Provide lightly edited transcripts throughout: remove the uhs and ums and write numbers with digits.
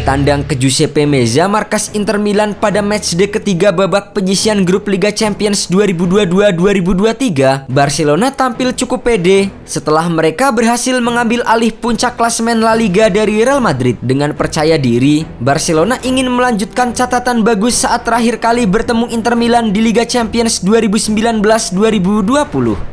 Bertandang ke Giuseppe Meazza markas Inter Milan pada matchday ketiga babak penyisihan grup Liga Champions 2022-2023, Barcelona tampil cukup pede setelah mereka berhasil mengambil alih puncak klasemen La Liga dari Real Madrid. Dengan percaya diri, Barcelona ingin melanjutkan catatan bagus saat terakhir kali bertemu Inter Milan di Liga Champions 2019-2020.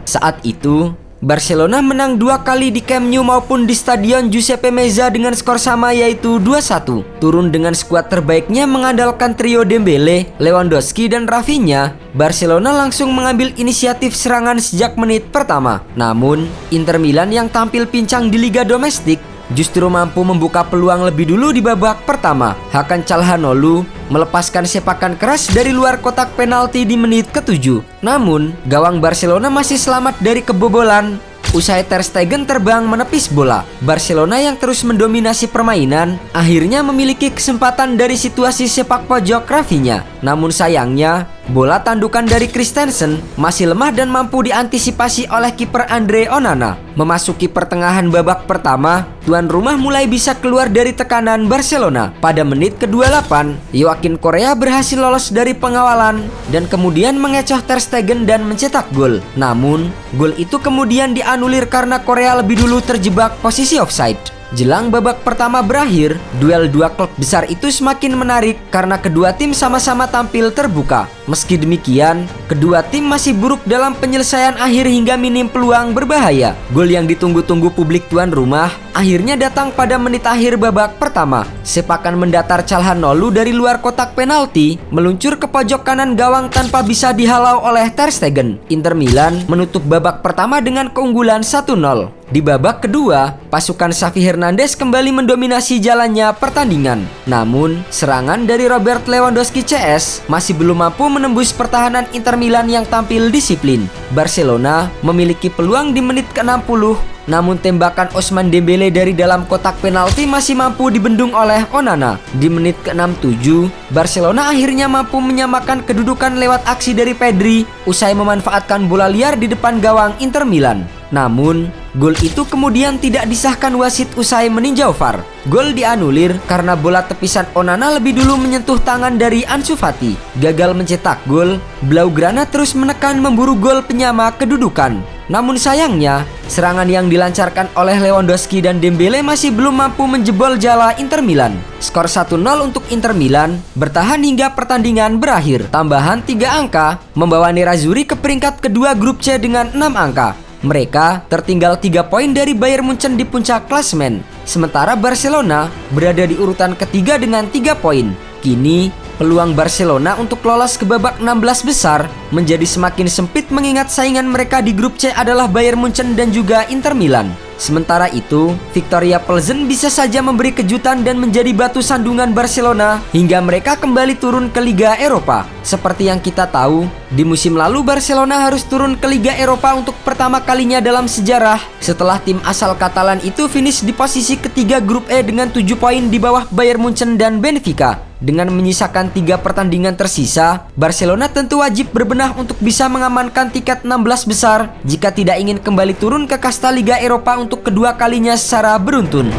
Saat itu, Barcelona menang 2 kali di Camp Nou maupun di Stadion Giuseppe Meazza dengan skor sama yaitu 2-1. Turun dengan skuad terbaiknya mengandalkan trio Dembele, Lewandowski, dan Rafinha, Barcelona langsung mengambil inisiatif serangan sejak menit pertama. Namun, Inter Milan yang tampil pincang di liga domestik justru mampu membuka peluang lebih dulu di babak pertama. Hakan Calhanoglu melepaskan sepakan keras dari luar kotak penalti di menit ke-7. Namun, gawang Barcelona masih selamat dari kebobolan usai Ter Stegen terbang menepis bola. Barcelona yang terus mendominasi permainan akhirnya memiliki kesempatan dari situasi sepak pojok Rafinha. Namun sayangnya, bola tandukan dari Christensen masih lemah dan mampu diantisipasi oleh kiper Andre Onana. Memasuki pertengahan babak pertama, tuan rumah mulai bisa keluar dari tekanan Barcelona. Pada menit ke-28, Joaquin Correa berhasil lolos dari pengawalan dan kemudian mengecoh Ter Stegen dan mencetak gol. Namun, gol itu kemudian dianulir karena Correa lebih dulu terjebak posisi offside. Jelang babak pertama berakhir, duel dua klub besar itu semakin menarik karena kedua tim sama-sama tampil terbuka. Meski demikian, kedua tim masih buruk dalam penyelesaian akhir hingga minim peluang berbahaya. Gol yang ditunggu-tunggu publik tuan rumah akhirnya datang pada menit akhir babak pertama. Sepakan mendatar Calhanoglu dari luar kotak penalti meluncur ke pojok kanan gawang tanpa bisa dihalau oleh Ter Stegen. Inter Milan menutup babak pertama dengan keunggulan 1-0. Di babak kedua, pasukan Xavi Hernandez kembali mendominasi jalannya pertandingan. Namun, serangan dari Robert Lewandowski CS masih belum mampu menembus pertahanan Inter Milan yang tampil disiplin. Barcelona memiliki peluang di menit ke-60, namun tembakan Ousmane Dembele dari dalam kotak penalti masih mampu dibendung oleh Onana. Di menit ke-67, Barcelona akhirnya mampu menyamakan kedudukan lewat aksi dari Pedri usai memanfaatkan bola liar di depan gawang Inter Milan. Namun, gol itu kemudian tidak disahkan wasit usai meninjau VAR. Gol dianulir karena bola tepisan Onana lebih dulu menyentuh tangan dari Ansu Fati. Gagal mencetak gol, Blaugrana terus menekan memburu gol penyama kedudukan. Namun sayangnya, serangan yang dilancarkan oleh Lewandowski dan Dembele masih belum mampu menjebol jala Inter Milan. Skor 1-0 untuk Inter Milan bertahan hingga pertandingan berakhir. Tambahan 3 angka membawa Nerazzurri ke peringkat kedua grup C dengan 6 angka. Mereka tertinggal 3 poin dari Bayern Munchen di puncak klasemen. Sementara Barcelona berada di urutan ketiga dengan 3 poin. Kini, peluang Barcelona untuk lolos ke babak 16 besar menjadi semakin sempit mengingat saingan mereka di grup C adalah Bayern Munchen dan juga Inter Milan. Sementara itu, Viktoria Plzen bisa saja memberi kejutan dan menjadi batu sandungan Barcelona hingga mereka kembali turun ke Liga Eropa. Seperti yang kita tahu, di musim lalu Barcelona harus turun ke Liga Eropa untuk pertama kalinya dalam sejarah setelah tim asal Katalan itu finish di posisi ketiga grup E dengan 7 poin di bawah Bayern Munchen dan Benfica. Dengan menyisakan 3 pertandingan tersisa, Barcelona tentu wajib berbenah untuk bisa mengamankan tiket 16 besar jika tidak ingin kembali turun ke kasta Liga Eropa untuk kedua kalinya secara beruntun.